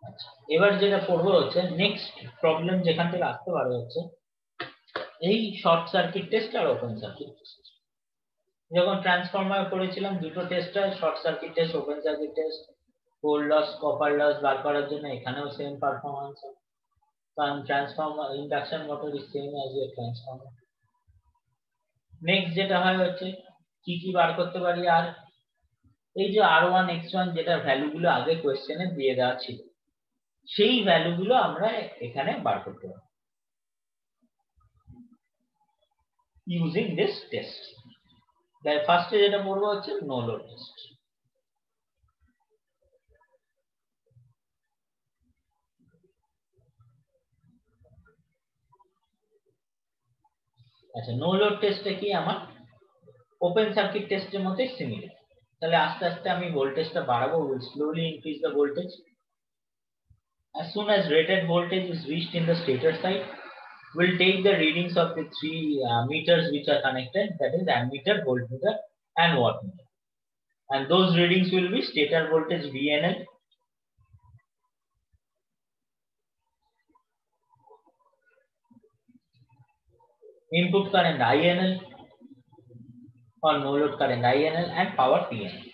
আচ্ছা, এবার যেটা পড়বো হচ্ছে নেক্সট প্রবলেম যেখান থেকে আসতে পারে হচ্ছে এই শর্ট সার্কিট টেস্ট আর ওপেন সার্কিট টেস্ট। যখন ট্রান্সফরমার করেছিলাম দুটো টেস্ট হয়, short circuit test, open circuit test. Core loss copper loss বার করার জন্য এখানেও সেম পারফরম্যান্স, কারণ transformer induction motor is same as a transformer. Next যেটা হয় হচ্ছে কি কি বার করতে পারি, আর এই যে R1 X1 যেটা ভ্যালুগুলো আগে কোশ্চেনে দিয়ে দেওয়া ছিল সেই ভ্যালুগুলো আমরা এখানে বার করতে পারি ইউজিং দিস টেস্ট। তাই ফার্স্টে যেটা পড়বো হচ্ছে নো লোড টেস্ট। আচ্ছা, নো লোড টেস্টে কি আমার ওপেন সার্কিট টেস্টের মতোই সিমিলার। তাহলে আস্তে আস্তে আমি ভোল্টেজটা বাড়াবো, will slowly increase the voltage. As soon as rated voltage is reached in the stator side, we'll take the readings of the three meters which are connected, that is ammeter, voltmeter and wattmeter. And those readings will be stator voltage VNL, input current INL or no load current INL, and power PNL.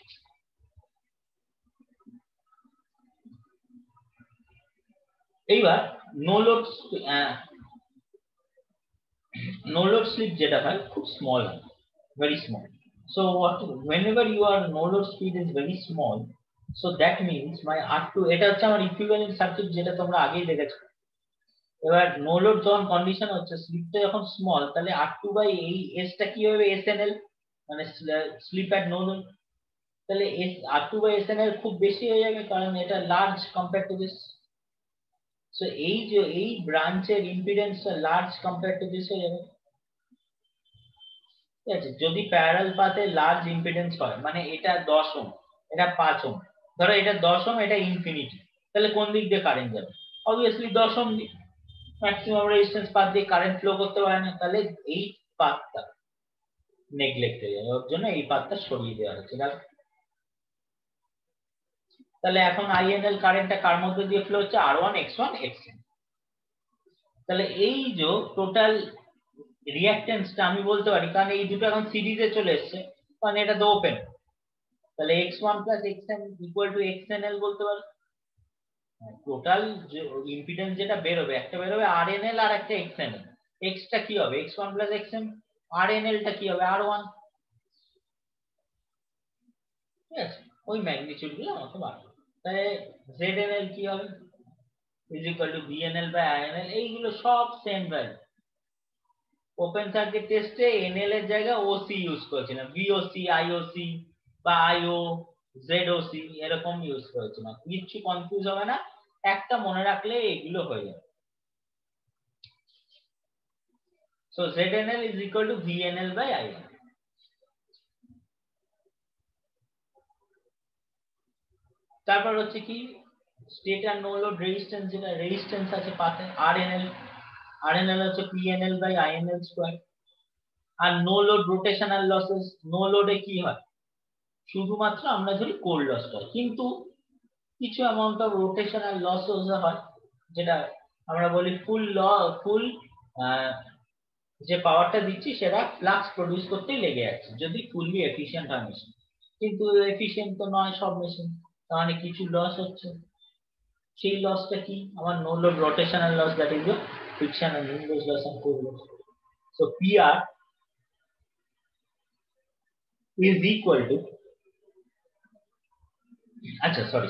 এইবার no load slip যেটা হয় খুব small হয়, very small. So whenever your no load speed is very small, so that means my R2, এটা হচ্ছে আমার equivalent circuit যেটা তোমরা আগেই দেখেছো। এবার নো লোড যখন কন্ডিশন হচ্ছে স্লিপটা যখন স্মল, তাহলে R2 বাই এই এসটা কি হবে, SNL, মানে স্লিপ এট নো লোড। তাহলে R2 বাই SNL খুব বেশি হয়ে যাবে, কারণ এটা large compare to this. So এই যে এই ব্রাঞ্চের ইম্পিডেন্সটা লার্জ কম্পেয়ার টু দিস হয়ে যাবে। ঠিক আছে, যদি প্যারালাল পাথে লার্জ ইম্পিডেন্স হয়, মানে এটা 10 ওহম এটা 5 ওহম, ধরো এটা 10 ওহম এটা ইনফিনিটি, তাহলে কোন দিক দিয়ে কারেন্ট যাবে? অবভিয়াসলি 10 ওহম দিক। ম্যাক্সিমাম রেজিস্ট্যান্স পাথ দিয়ে কারেন্ট ফ্লো করতে পারে না, তাহলে এই পাথটা নেগলেক্ট হয়ে যাবে, ওর জন্য এই পাথটা সরিয়ে দেওয়া হচ্ছে। তাহলে এখন আইএনএল কারেন্টটা কার মধ্যে দিয়ে ফ্লো হচ্ছে, R1 X1 Xn। তাহলে এই যে টোটাল রিঅ্যাকট্যান্সটা আমি বলতে পারি, কারণ এই দুটো এখন সিরিজে চলে এসেছে, কারণ এটা তো ওপেন, তাহলে X1 plus Xn equal to XNL বলতে পারি। টোটাল যে ইম্পিডেন্স যেটা বেরোবে, একটা বেরোবে RNL আর একটা XNL। X টা কি হবে, X1 plus Xn, RNL টা কি হবে, R1। ঠিক আছে, ওই ম্যাগনিটিউড গুলো আমাকে বার করতে। তাহলে ZNL কি হবে, is equal to VNL by INL, এইগুলো সব সেম ভ্যালু। ওপেন সার্কিট টেস্টে NL এর জায়গায় OC ইউজ করেছিলাম, VOC, IOC বা IO, ZOC এরকম ইউজ করেছিলাম, কিচ্ছু কনফিউজ হবে না, একটা মনে রাখলে এগুলো হয়ে যাবে। So ZNL is equal to VNL by INL. তারপর হচ্ছে কি স্টেটর নো লোড রেজিস্ট্যান্স, যেটা রেজিস্ট্যান্স আছে পাথে, RNL হচ্ছে PNL by INL স্কয়ার। আর no load rotational losses, no লোডে কি হয়, শুধুমাত্র আমরা ধরি কোর লসটা, কিন্তু কিছু অ্যামাউন্ট অফ রোটেশনাল লস হয়, যেটা আমরা বলি ফুল যে পাওয়ারটা দিচ্ছি সেটা ফ্লাক্স প্রডিউস করতেই লেগে যাচ্ছে, যদি ফুললি এফিশিয়েন্ট হয় মেশিন। কিন্তু এফিশিয়েন্ট তো নয় সব মেশিন, তার মানে কিছু লস হচ্ছে। সেই লসটা কি, আমার no load rotational loss, that is the friction and windage loss and core loss. So PR is equal to, আচ্ছা সরি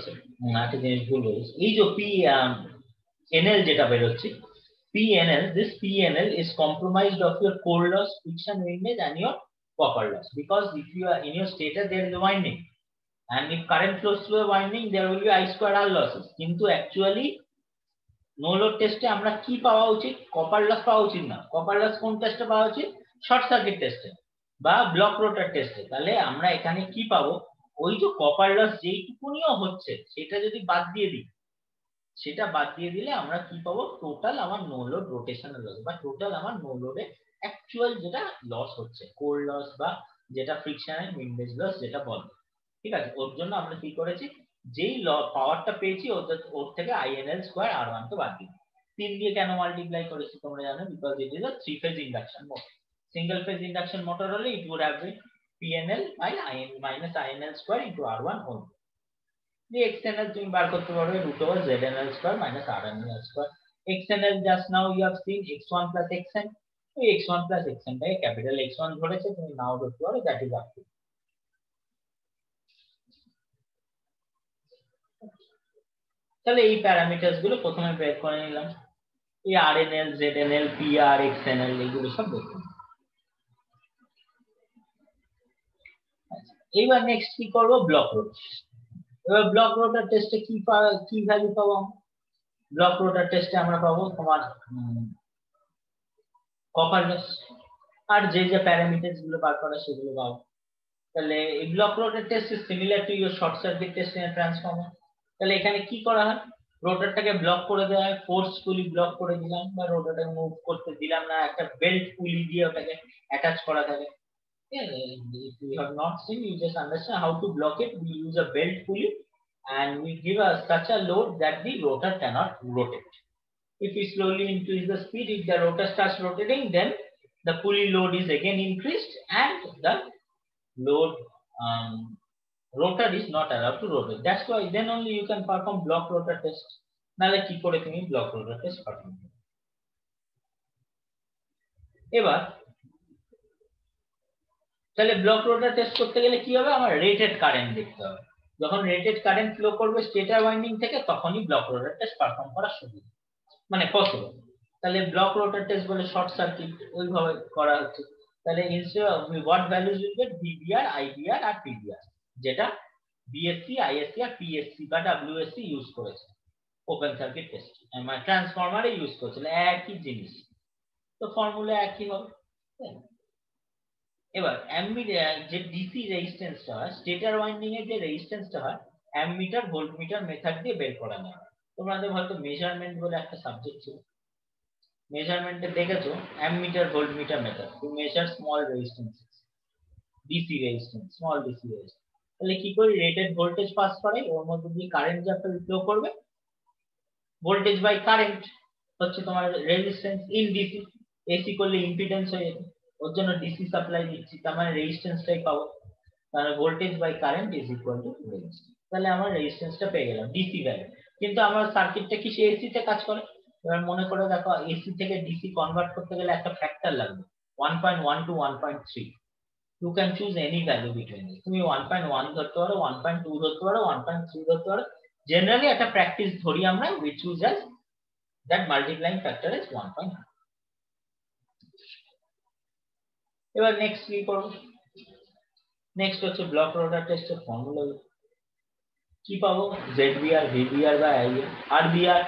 একটা জিনিস ভুল বলেছি, এই যে PNL যেটা বেরোচ্ছে, this PNL is comprised of your core loss, friction windage and your copper loss, because if you are in your stator there is a winding, and if current flows through a winding there will be I square R losses, কিন্তু actually no load টেস্টে আমরা কি পাওয়া উচিত, copper loss পাওয়া উচিত না। Copper loss কোন টেস্টে পাওয়া উচিত, শর্ট সার্কিট টেস্টে বা ব্লক রোটার টেস্টে। তাহলে আমরা এখানে কি পাবো, ওই যে কপার লস যেইটুকুনিও হচ্ছে সেটা যদি বাদ দিয়ে দিই, সেটা বাদ দিয়ে দিলে আমরা কি পাবো, টোটাল আমার নো লোড রোটেশনাল লস, বা টোটাল আমার নো লোডে অ্যাকচুয়াল যেটা লস হচ্ছে, কোর লস বা যেটা ফ্রিকশন এন্ড উইন্ডেজ লস যেটা বলে। ঠিক আছে, ওর জন্য আমরা কি করেছি, যেই পাওয়ারটা পেয়েছি ওর থেকে INL স্কয়ার R1 কে বাদ দিই। 3 দিয়ে কেন মাল্টিপ্লাই করেছি তোমরা জানো, because it is a 3 phase induction motor. Single phase induction motor হলে it would have been PNL by minus INL square into R1 whole. the external তুমি বার করতে পারবে √over ZNL square minus RNL square. external just now you have seen x1 plus xn, এই x1 plus xn টাকে capital X1 ধরেছে, তুমি নাও ধরতে পারো, দ্যাট ইজ আপ টু। তাহলে এই প্যারামিটারস গুলো প্রথমে বের করে নিলাম, এই RNL ZNL PR XNL এগুলো সব দেখুন। এইবার নেক্সট কি করব, ব্লক রোটার। এবার ব্লক রোটার টেস্টে কি ভ্যালু পাবো, ব্লক রোটার টেস্টে আমরা পাবো তোমার কপার লস আর যে যে প্যারামিটারস গুলো বার করা সেগুলো পাবো। তাহলে এই block rotor test is similar to your short circuit test in transformer. তাহলে এখানে কি করা হয়, রোটারটাকে ব্লক করে দেওয়া হয়, ফোর্সফুলি ব্লক করে দিলাম বা রোটারটাকে মুভ করতে দিলাম না, একটা বেল্ট পুলি দিয়ে ওটাকে অ্যাটাচ করা থাকে। If you have not seen, you just understand how to block it. We use a belt pulley and we give such a load that the rotor cannot rotate. If we slowly increase the speed, if the rotor starts rotating, then the pulley load is again increased and the load rotor is not allowed to rotate. That's why then only you can perform block rotor test. নালে কি করে তুমি block rotor test perform করবে। এবার তাহলে block rotor test করতে গেলে কি হবে, আমার রেটেড কারেন্ট দেখতে হবে। যখন রেটেড কারেন্ট ফ্লো করবে স্টেটর ওয়াইন্ডিং থেকে, তখনই ব্লক রোটার টেস্ট পারফর্ম করা সুবিধা মানে পসিবল। তাহলে ব্লক রোটার টেস্ট বলে শর্ট সার্কিট ওইভাবে করা হচ্ছে। তাহলে instead of what values will get VBR, IBR আর PBR, যেটা BSC, ISC আর PSC বা WSC ইউজ করেছে ওপেন সার্কিট টেস্ট, মানে ট্রান্সফরমারে ইউজ করেছিল একই জিনিস, তো ফর্মুলা একই হবে। এবার যে ডিসি রেজিস্ট্যান্সটা হয়, স্টেটর ওয়াইন্ডিং এর যে রেজিস্ট্যান্সটা হয়, অ্যামমিটার ভোল্টমিটার মেথড দিয়ে বের করা নেওয়া হয়। তোমাদের হয়তো মেজারমেন্ট বলে একটা সাবজেক্ট ছিল, মেজারমেন্টে দেখেছো ammeter voltmeter method to measure small resistance, DC resistance, small DC resistance. তাহলে কি করে রেটেড ভোল্টেজ পাস করে, ওর মধ্যে দিয়ে কারেন্ট যা ফ্লো করবে, ভোল্টেজ বাই কারেন্ট হচ্ছে তোমার রেজিস্ট্যান্স ইন ডিসি। এসি করলে ইম্পিডেন্স হয়ে যাবে, ওর জন্য ডিসি সাপ্লাই দিচ্ছি, তার মানে রেজিস্ট্যান্সটাই পাবো, তাহলে voltage by current is equal to resistance. তাহলে আমার রেজিস্ট্যান্সটা পেয়ে গেলাম ডিসি ভ্যালু। কিন্তু আমার সার্কিটটা কি সে এসি তে কাজ করে? এবার মনে করে দেখো, এসি থেকে ডিসি কনভার্ট করতে গেলে একটা ফ্যাক্টর লাগবে 1.1 to 1.3। You can choose any value between this, তুমি 1.1 ধরতে পারো, 1.2 ধরতে পারো, 1.3 ধরতে পারো। জেনারেলি একটা প্র্যাকটিস ধরি আমরা, we choose as that multiplying factor is 1.5. এবার নেক্সট কি করব, নেক্সট হচ্ছে ব্লক রোটার টেস্টের ফর্মুলা কি পাবো, ZBR, VBR by IBR, RBR,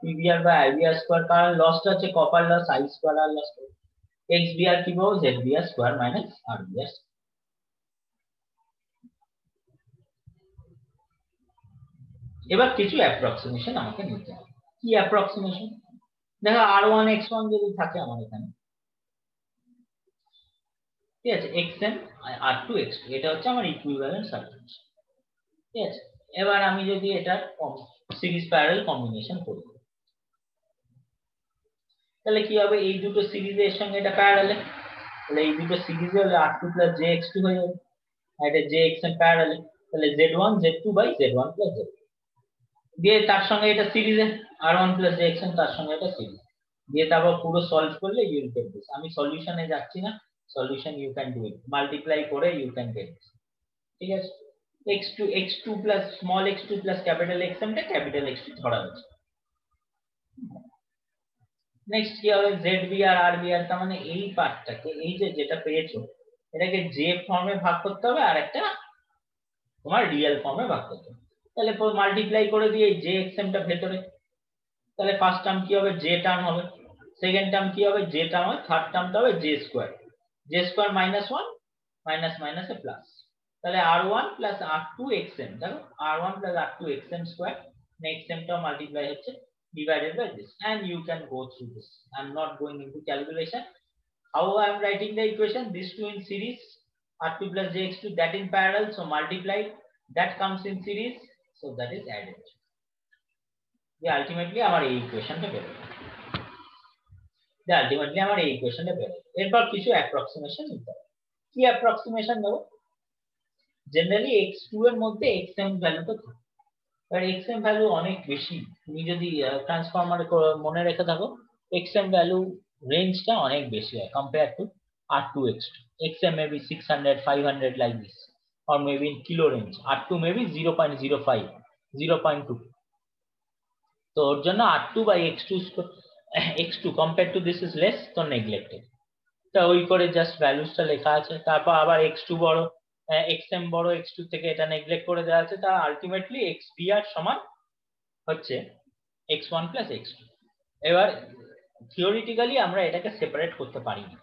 PBR by IBR square, কারণ লসটা হচ্ছে copper loss, I square R loss. XBR কি পাবো, ZBR স্কয়ার মাইনাস RBR। এবার কিছু অ্যাপ্রক্সিমেশন আমাকে নিতে হবে। কি অ্যাপ্রক্সিমেশন, দেখো R1 X1 যদি থাকে আমার এখানে, ঠিক আছে, xn R2 X2, এটা হচ্ছে আমার ইকুইভ্যালেন্ট সার্কিট, ঠিক আছে। এবার আমি যদি এটা সিরিজ প্যারালাল কম্বিনেশন করি, তাহলে কি হবে, এই দুটো সিরিজের সঙ্গে এটা প্যারালালে, তাহলে এই দুটো সিরিজে হলে R2 plus JX2 হয়ে যাবে, আর এটা JXn প্যারালালে, তাহলে Z1 Z2 by Z1 plus Z2 দিয়ে তার সঙ্গে এটা সিরিজে R1 plus JXn, তার সঙ্গে এটা সিরিজ দিয়ে তারপর পুরো সলভ করলে ইউ উইল গেট দিস। আমি সলিউশনে যাচ্ছি না, solution you can do it, multiply করে ইউ ক্যান গেট, ঠিক আছে। x2 plus small x2 plus capital Xm টা ক্যাপিটাল X2 ধরা হয়েছে। নেক্সট কি হবে, ZBR RBR, তার মানে এই পার্টটাকে, এই যে যেটা পেয়েছো এটাকে যে ফর্মে ভাগ করতে হবে আর একটা তোমার রিয়েল ফর্মে ভাগ করতে হবে। তাহলে মাল্টিপ্লাই করে দিয়ে যে Xm টা ভেতরে, তাহলে ফার্স্ট টার্ম কি হবে, জে টার্ম হবে, সেকেন্ড টার্ম কি হবে, জে টার্ম হবে, থার্ড টার্মটা হবে জে স্কয়ার, মাইনাস 1 মাইনাস মাইনাসে প্লাস, তাহলে R1 plus R2 Xm, দেখো R1 plus R2 Xm square, Xm টা মাল্টিপ্লাই হচ্ছে divided by this, and you can go through this. I'm not going into calculation. How I am writing the equation, these two in series, R2 plus JX2, that in parallel, so multiplied, that comes in series, so that is added. Ultimately আমার এই ইকুয়েশনটা বেরোবে, এরপর কিছু approximation নিতে হবে। কি approximation দেবো? Generally x2 এর মধ্যে xm ভ্যালুটা থাকে, আর xm ভ্যালু অনেক বেশি। তুমি যদি ট্রান্সফরমারে মনে রেখে থাকো, xm ভ্যালু রেঞ্জটা অনেক বেশি হয় compare to R2 x2. xm may be 600 500 like this, or maybe in kilo range. R2 may be 0.05 0.2. তো ওর জন্য R2 by x2 compared to this is less, তো neglected. তা ওই করে জাস্ট ভ্যালুসটা লেখা আছে, তারপর আবার x2 বড় xm বড় x2 থেকে এটা নেগলেক্ট করে দেওয়া আছে, তা আলটিমেটলি xbr সমান হচ্ছে x1 প্লাস x2। এবার থিওরিটিক্যালি আমরা এটাকে সেপারেট করতে পারি না,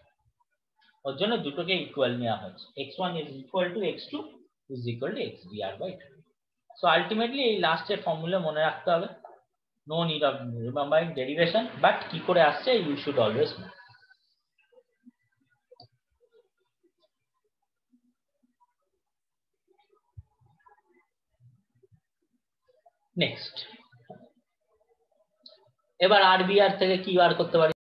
ওর জন্য দুটোকে ইকুয়াল নেওয়া হচ্ছে, x1 is equal to x2 is equal to xbr by 2। So ultimately এই লাস্টের ফর্মুলা মনে রাখতে হবে, no need of remembering derivation, but কি করে আসছে you should always know. Next, এবার আরবিআর থেকে কি বার করতে পারি?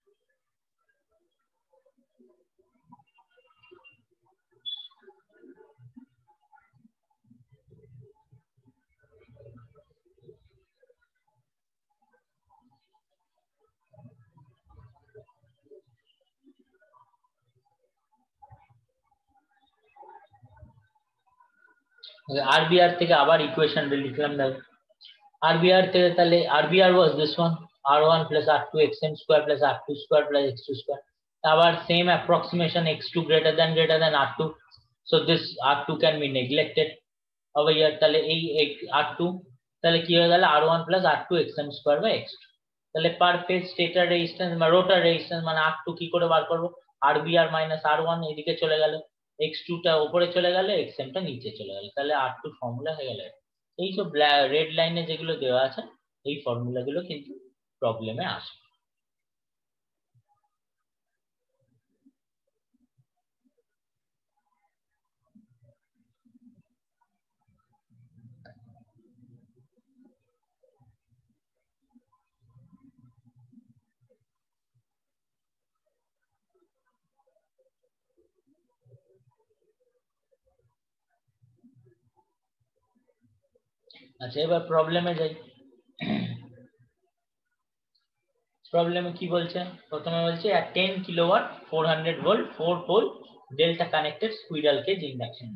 আরবিআর থেকে আবার ইকুয়েশনটা লিখলাম না, আরবিআর থেকে তাহলে RBR was this one, r1 plus r2 xm square plus r2 square plus x2 square, আবার same approximation x2 greater than r2, so this r2 can be neglected over here। তাহলে এই r2 তাহলে কি হয়ে গেল, r1 plus r2 xm square by x2। তাহলে পার phase stator resistance বা রোটার resistance মানে r2 কি করে বার করব, rbr minus r1 এদিকে চলে গেল, x2 টা উপরে চলে গেল, xm টা নিচে চলে গেল, তাহলে r2 ফর্মুলা হয়ে গেল। এই সব রেড লাইনে যেগুলো দেওয়া আছে এই ফর্মুলা গুলো কিন্তু প্রবলেমে আসে। আচ্ছা, এবার প্রবলেমে যাই। প্রবলেমে কি বলছে, প্রথমে বলছে a 10 kilowatt 400 volt 4 pole delta connected squirrel cage induction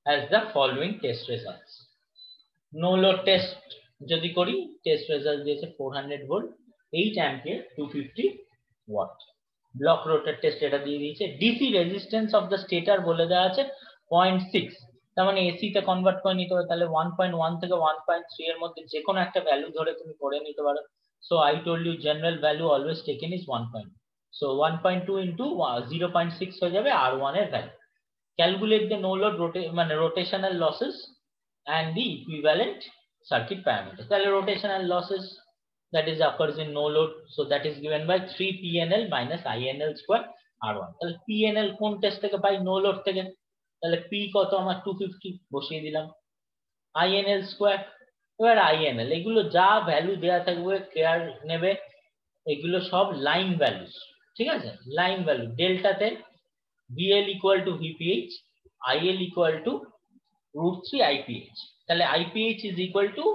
as the following test results। No load test যদি করি, টেস্ট রেজাল্ট দিয়েছে 400 ভোল্ট 8 ampere 250 watt. Block rotor test এটা দিয়ে দিয়েছে, DC resistance of the stator বলে দেওয়া আছে 0.6, তার মানে এসি তে কনভার্ট করে নিতে হবে, তাহলে 1.1 থেকে 1.3 এর মধ্যে যে কোনো একটা ভ্যালু ধরে তুমি করে নিতে পারো। So I told you general value always taken is 1. So 1.2 into 0.6 হয়ে যাবে R1 এর value. Calculate the no load মানে rotational losses and the equivalent circuit parameters। তাহলে rotational losses that is occurs in no load, so that is given by 3 PNL minus INL square R1। তাহলে PNL কোন test থেকে পাই, no load থেকে, তাহলে P কত আমার 250 বসিয়ে দিলাম, INL square, এবার INL এগুলো যা ভ্যালু দেয়া থাকবে কেয়ার নেবে, এগুলো সব লাইন ভ্যালুস, ঠিক আছে, লাইন ভ্যালু। ডেল্টাতে VL equal to VPH, IL equal to √3 IPH, তাহলে IPH is equal to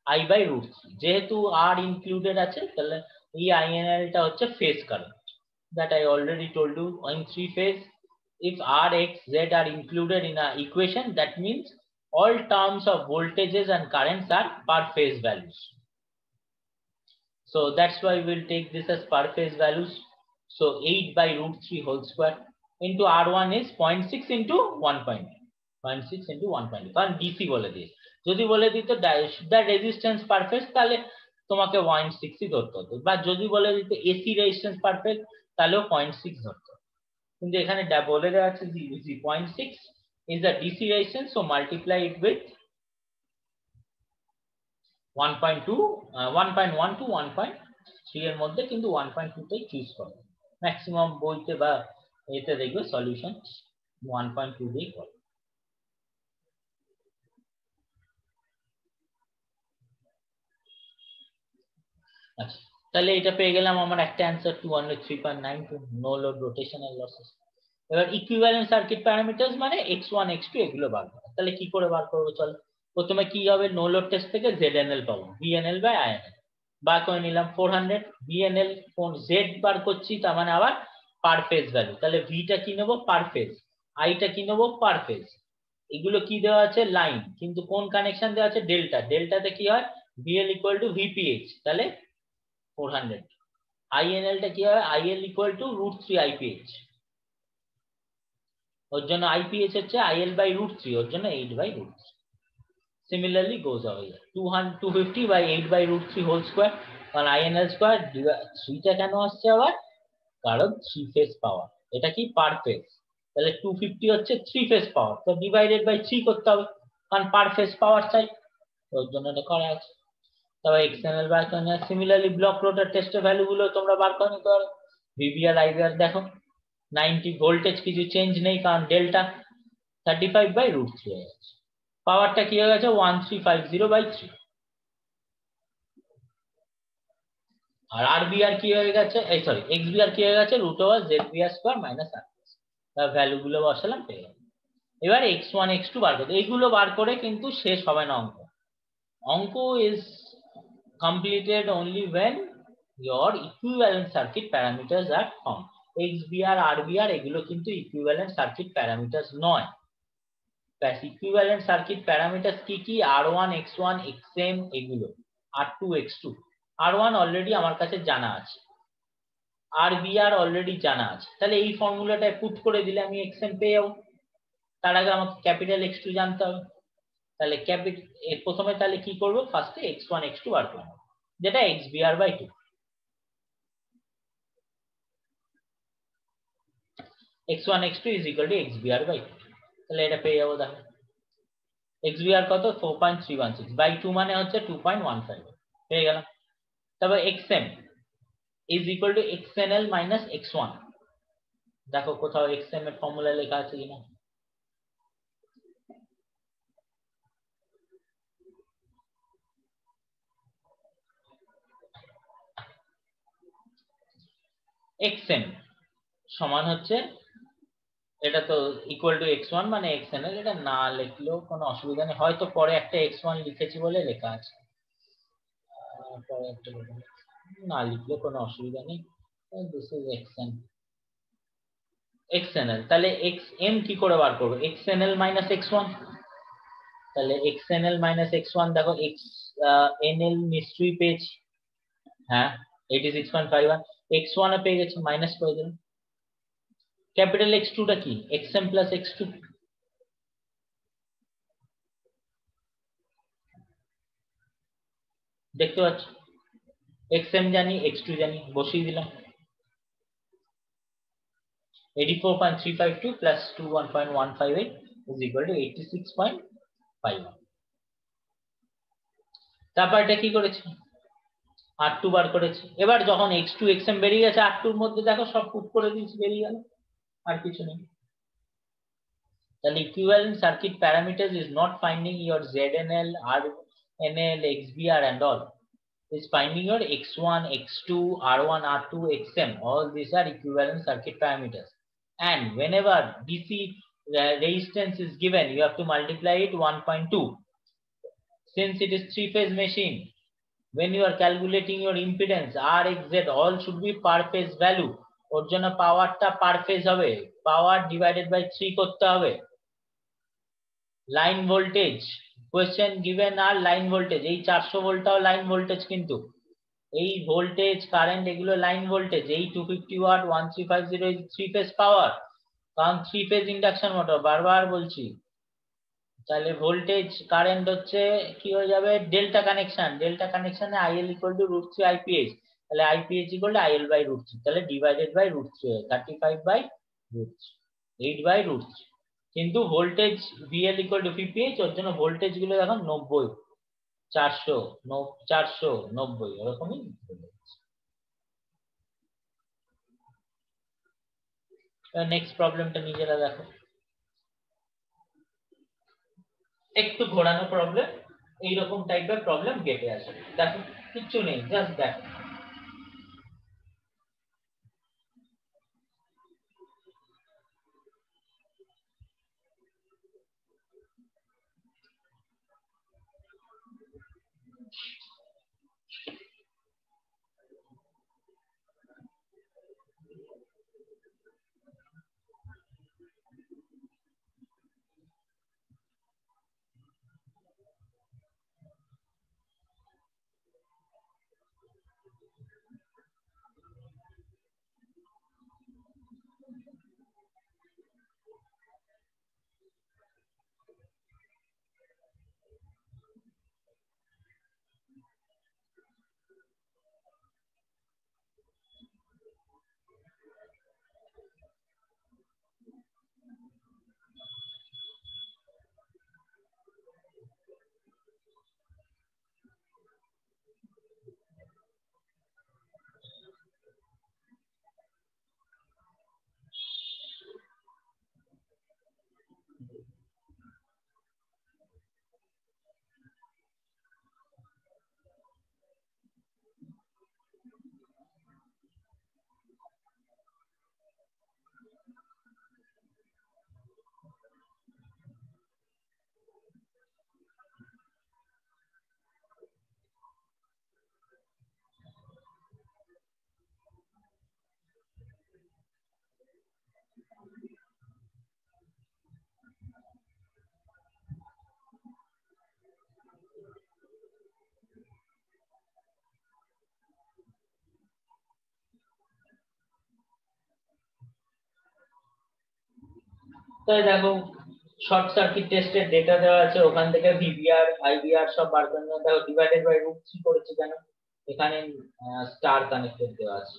I by √3, যেহেতু R included আছে তাহলে এই INL টা হচ্ছে phase current, that I already told you in 3 phase, if R, X, Z are included in a equation, that means all terms of voltages and currents are per phase values. So that's why we'll take this as per phase values. So 8 by √3 whole square into R1 is 0.6 into 1.9, 0.6 into 1.9, কারণ DC বলে দিয়ে, যদি বলে দিত the resistance per phase তাহলে তোমাকে 0.6 ধরতে হতো, বা যদি বলে দিত AC resistance per phase তাহলেও 0.6 ধরতে হতো, কিন্তু এখানে বলে দেওয়া আছে 0.6 is the DC resistance, so multiply it with 1.2 1.1 to 1.3 এর মধ্যে, কিন্তু 1.2 টাই চুজ করো, ম্যাক্সিমাম বইতে বা এতে দেখবে সলিউশন 1.2 দিয়ে করো। আচ্ছা, তাহলে এটা পেয়ে গেলাম আমার একটা answer 203.92 no load rotational losses. এবার ইকুইভ্যালেন্ট সার্কিট প্যারামিটারস মানে x1 x2 এগুলো বার করা। তাহলে কি করে বার করবো চল। প্রথমে কি হবে, নো লোড টেস্ট থেকে ZNL পাবো, VNL বাই INL বার করে নিলাম 400। VNL কোন Z বার করছি, তার মানে আবার পার ফেজ ভ্যালু। তাহলে V টা কি নেবো, পার ফেজ। I টা কি নেবো, পার ফেজ। এগুলো কি দেওয়া আছে, লাইন, কিন্তু কোন কানেকশন দেওয়া আছে, ডেল্টা। ডেল্টাতে কি হয়, VL ইকুয়াল টু VPH, তাহলে 400। INL টা কি হবে, IL ইকুয়াল টু √3 IPH, ওর জন্য IPH হচ্ছে IL বাই √3, ওর জন্য 8/√3। Similarly goes away 250 by 8/√3 whole square, কারণ INL স্কয়ার 3 টা কেন আসছে আবার, কারণ 3 ফেজ পাওয়ার, এটা কি পার ফেজ। তাহলে 250 হচ্ছে 3 ফেজ পাওয়ার, তো ডিভাইডেড বাই 3 করতে হবে, কারণ পার ফেজ পাওয়ার চাই, ওর জন্য এটা করা আছে। তবে এক্সটার্নাল বার করে নেওয়া। সিমিলারলি ব্লক রোটার টেস্টের ভ্যালু গুলো তোমরা বার করে নিতে পারো। VBR IBR দেখো 90 ভোল্টেজ কিছু চেঞ্জ নেই, কারণ ডেল্টা 35/√3 হয়ে গেছে। পাওয়ারটা কি হয়ে গেছে 1350/3। আর RBR কি হয়ে গেছে, এই সরি XBR কি হয়ে গেছে √ZBR² মাইনাস R। তার ভ্যালু গুলো বসালাম, পেয়ে গেলাম। এবার x1 x2 বার করতে, এইগুলো বার করে কিন্তু শেষ হবে না অঙ্ক। অঙ্ক is completed only when your equivalent circuit parameters are found. XBR RBR এগুলো কিন্তু equivalent circuit parameters নয়। ইকুইভ্যালেন্ট সার্কিট প্যারামিটার কি কি, R1 X1 XM এগুলো, R2 X2। R1 অলরেডি আমার কাছে জানা আছে, RBR অলরেডি জানা আছে, তাহলে এই ফর্মুলাটায় পুট করে দিলে আমি XM পেয়ে যাবো। তার আগে আমাকে ক্যাপিটাল X2 জানতে হবে। তাহলে প্রথমে তাহলে কি করবো, ফার্স্টে X1 X2 বার করবো, যেটা XBR/2। X1 X2 is equal to XBR/2, তাহলে এটা পেয়ে যাবো। তাহলে XBR কত, 4.316/2 মানে হচ্ছে 2.15, পেয়ে গেলাম। তারপর XM is equal to XNL minus X1, দেখো কোথাও XM এর ফর্মুলা লেখা আছে কিনা। XM সমান হচ্ছে, এটা তো ইকুয়াল টু X1 মানে XNL, এটা না লিখলেও কোনো অসুবিধা নেই, হয়তো পরে একটা X1 লিখেছি বলে লেখা আছে, পরে একটা না লিখলেও কোনো অসুবিধা নেই। This is XNL। তাহলে XM কি করে বার করবো, XNL মাইনাস X1। তাহলে XNL মাইনাস X1, দেখো XNL নিশ্চয়ই পেয়েছি, হ্যাঁ 86.51, X1 এ পেয়ে গেছি, মাইনাস করে দিলাম। ক্যাপিটাল X2 টা কি, XM প্লাস X2, দেখতে পাচ্ছ, XM জানি X2 জানি, বসিয়ে দিলাম। 84.352 plus 21.158 is equal to 86.51। তারপর এটা কি করেছি, R2 বার করেছি। এবার যখন X2 XM বেরিয়ে গেছে, R2 এর মধ্যে দেখো সব পুট করে দিয়েছি, বেরিয়ে গেল, আর কিছু নেই। তাহলে equivalent circuit parameters is not finding your ZNL, RNL, XBR and all. Is finding your X1, X2, R1, R2, XM. All these are equivalent circuit parameters. And whenever DC resistance is given, you have to multiply it 1.2. Since it is three-phase machine, when you are calculating your impedance, R, X, Z, all should be per phase value. ওর জন্য পাওয়ারটা পার phase হবে, পাওয়ার divided by 3 করতে হবে। Line voltage, question given আর line voltage, এই 400 ভোল্টটাও line voltage, কিন্তু এই voltage current এগুলো line voltage. এই 250 ওয়াট 1350 ইজ 3 ফেজ পাওয়ার, কারণ 3 ফেজ ইন্ডাকশন মোটর, বারবার বলছি। তাহলে ভোল্টেজ কারেন্ট হচ্ছে কি হয়ে যাবে, ডেল্টা কানেকশন, ডেল্টা কানেকশনে IL ইকুয়াল টু √3 IPH, তাহলে IPH equal to IL by √3, তাহলে ডিভাইডেড বাই √3, 35/√3, 8/√3। কিন্তু voltage VL equal to VPH, ওর জন্য ভোল্টেজ গুলো দেখো 90, 400, 490 এরকমই। নেক্সট প্রবলেমটা নিজেরা দেখো, একটু ঘোরানো প্রবলেম, এইরকম টাইপের প্রবলেম গেটে আসে। দেখো কিচ্ছু নেই, জাস্ট দেখো তো দেখো শর্ট সার্কিট টেস্টের ডেটা দেওয়া আছে, ওখান থেকে ভিভিআর আইভিআর সব বার করে নেওয়া। দেখো ডিভাইডেড বাই √3 করেছে কেন, এখানে স্টার কানেক্টেড দেওয়া আছে,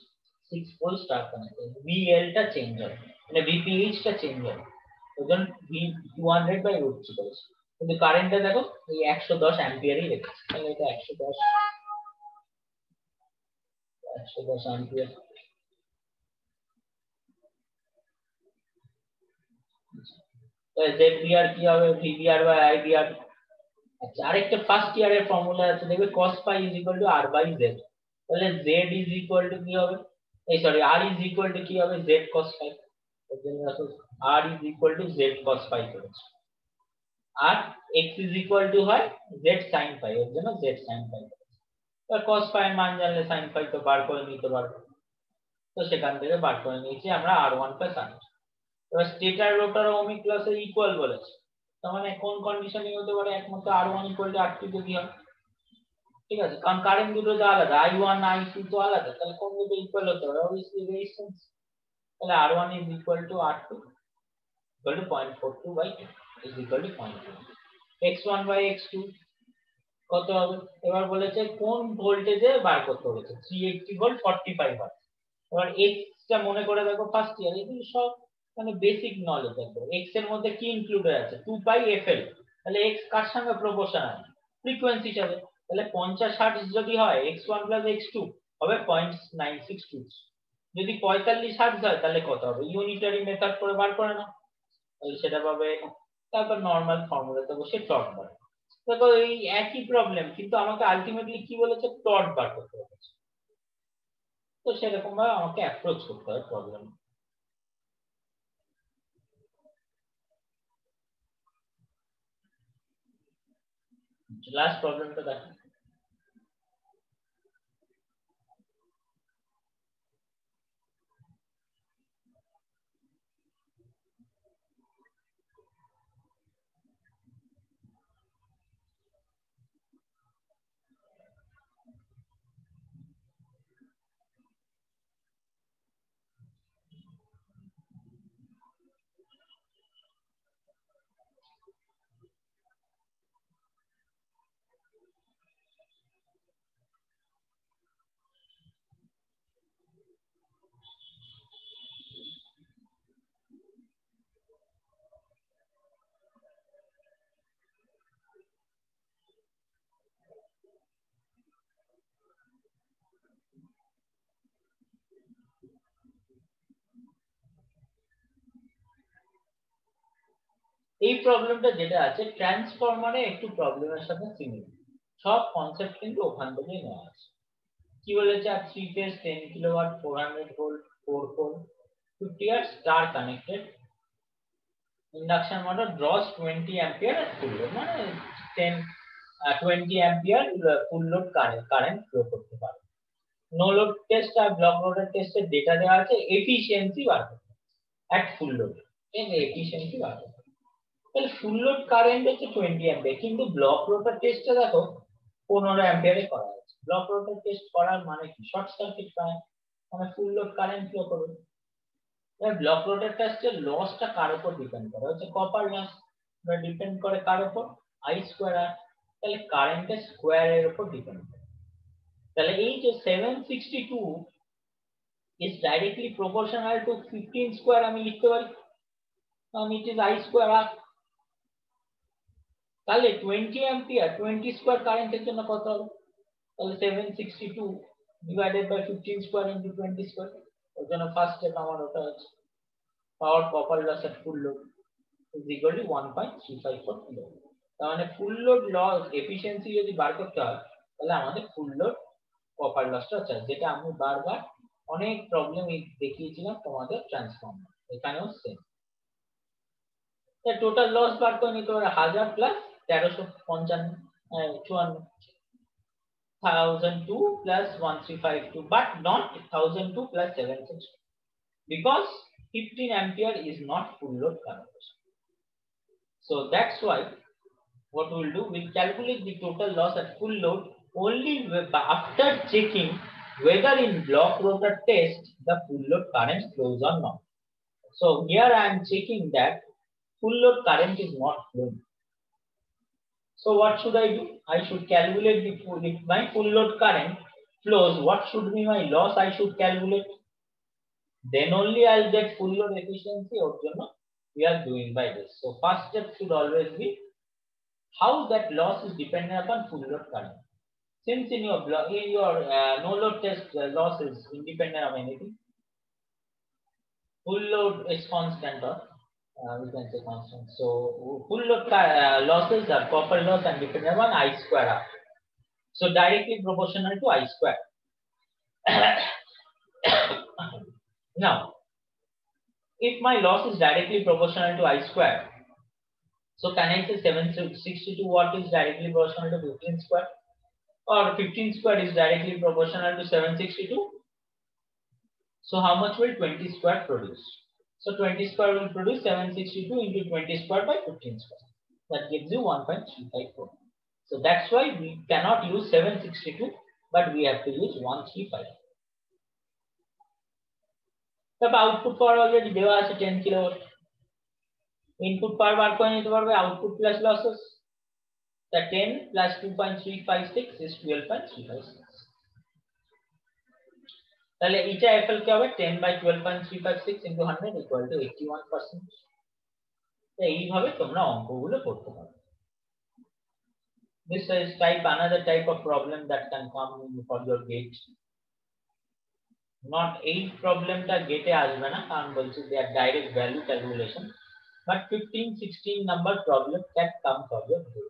6 পোল স্টার কানেক্টেড, ভিএল টা চেঞ্জ হবে মানে ভিপিএইচ টা চেঞ্জ হবে, ওজন ভি 200 বাই √3 করেছে। কিন্তু কারেন্টটা দেখো এই 110 অ্যাম্পিয়ারই রেখেছে, তাহলে এটা 110 অ্যাম্পিয়ার। তো জেভিআর কি হবে, ভিভিআর বাই আইভিআর। আচ্ছা, আরেকটা ফার্স্ট ইয়ারের ফর্মুলা আছে, দেখবে cos phi is equal to r by z, তাহলে z is equal to কি হবে, এই sorry r is equal to কি হবে, z cos phi। এর জন্য দেখো r is equal to z cos phi করেছে, আর x is equal to হয় z sin phi, এর জন্য z sin phi করেছে। তো cos phi এর মান জানলে sin phi তো বার করে নিতে পারবো, তো সেখান থেকে বার করে নিয়েছি আমরা r1 plus r2। এবার স্টেটর রোটার ওহমিক লসে ইকুয়াল বলেছে, তার মানে কোন কন্ডিশনে হতে পারে, একমাত্র r1 = r2 যদি হয়, ঠিক আছে, কারণ কারেন্ট দুটো তো আলাদা, i1 i2 তো আলাদা, তাহলে কোন দুটো ইকুয়াল হতে হবে, অবভিয়াসলি রেজিস্ট্যান্স। তাহলে r1 is equal to r2 equal to 0.42 by 2 is equal to 0.2, x1 by x2 কত হবে, এবার বলেছে কোন ভোল্টেজে বার করতে বলেছে, 380 ভোল্ট 45 ওয়াট। এবার x টা মনে করে দেখো ফার্স্ট ইয়ার এগুলো সব মানে বেসিক নলেজ, দেখো x এর মধ্যে কি ইনক্লুডেড আছে, 2 পাই fl, তাহলে x কার সঙ্গে প্রপোর্শনাল, ফ্রিকোয়েন্সি হিসাবে, তাহলে 50 হার্টজ যদি হয় x1 x2 হবে 0.962, যদি 45 হার্টজ হয় তাহলে কত হবে, ইউনিটারি মেথড করে বার করে নাও, তাহলে সেটা পাবে। তারপর নরমাল ফর্মুলাতে বসে টর্ক বার, দেখো এই একই প্রবলেম, কিন্তু আমাকে আলটিমেটলি কি বলেছে, টর্ক বার করতে বলেছে, তো সেরকম ভাবে আমাকে অ্যাপ্রোচ করতে হয় প্রবলেম। লাস্ট প্রবলেমটা দেখো, এই প্রবলেমটা যেটা আছে ট্রান্সফরমারে একটু প্রবলেমের সাথে সিমিলার, সব কনসেপ্ট কিন্তু ওখান থেকেই নেওয়া আছে। কি বলেছে, আর 3 ফেজ 10 কিলোওয়াট 400 ভোল্ট 4 পোল 50 আর star connected induction motor draws 20 ampere at full load, মানে 20 ampere full load current flow করতে পারে। নো লোড টেস্ট আর ব্লক লোডের টেস্টের ডেটা দেওয়া আছে, এফিশিয়েন্সি বার করতে at full load, এই এফিশিয়েন্সি বার করতে, তাহলে ফুল লোড কারেন্ট হচ্ছে 20 অ্যাম্পিয়ার, কিন্তু ব্লক রোটার টেস্টটা দেখো 15 অ্যাম্পিয়ারে করা আছে। ব্লক রোটার টেস্ট করার মানে কি, শর্ট সার্কিট কারেন্ট মানে ফুল লোড কারেন্ট ফ্লো করবে। এবার ব্লক রোটার টেস্টের লসটা কার উপর ডিপেন্ড করে, হচ্ছে কপার লস, বা ডিপেন্ড করে কার উপর, আই স্কয়ার আর, তাহলে কারেন্টের স্কয়ার এর উপর ডিপেন্ড করে। তাহলে এই যে 762 is directly proportional to 15 square আমি লিখতে পারি, কারণ ইট ইজ আই স্কয়ার আর। তাহলে 20 অ্যাম্পিয়ার 20 স্কয়ার কারেন্টের জন্য কত হবে, তাহলে 762 divided by 15 square into 20 square, ওর জন্য ফার্স্ট স্টেপ আমার ওটা আছে, power copper loss at full load is equal to 1.354 kilo. তার মানে ফুল লোড লস এফিশিয়েন্সি যদি বার করতে হয় তাহলে আমাদের ফুল লোড কপার লসটা চাই, যেটা আমি বারবার অনেক প্রবলেম দেখিয়েছিলাম তোমাদের ট্রান্সফর্মার, এখানেও সেম। টোটাল লস বার করে নিতে পারে 1000 plus 1355 1002 plus 1352, but not 1002 plus 762, because 15 ampere is not full load current. So that's why what we'll do, we'll calculate the total loss at full load only after checking whether in block rotor test the full load current flows or not. So here I am checking that full load current is not flowing. So what should I do? I should calculate the full, if my full load current flows, what should be my loss I should calculate? Then only I'll get full load efficiency. We are doing by this. So first step should always be how that loss is dependent upon full load current. Since in your no load test, loss is independent of anything. Full load is constant, or we can say constant. So full load losses are copper loss and dependent on I square R. So directly proportional to I square. Now, if my loss is directly proportional to I square, so can I say 762 watt is directly proportional to 15 square, or 15 square is directly proportional to 762? So how much will 20 square produce? So 20 square will produce 762 into 20 square by 15 square. That gives you 1.354. So that's why we cannot use 762, but we have to use 135. The output power already দেওয়া আছে 10 kilowatt. Input power বার করে নিতে পারবে output plus losses. The 10 plus 2.356 is 12.356. তাহলে এটা FL কি হবে 10 by 12.356 into 100 equal to 81%. তো এইভাবে তোমরা অঙ্কগুলো করতে পারো। This is another type of problem that can come for your gate. Not 8 problem টা গেটে আসবে না, কারণ বলছি they are direct value calculation, but 15 16 number problem can come for your gate.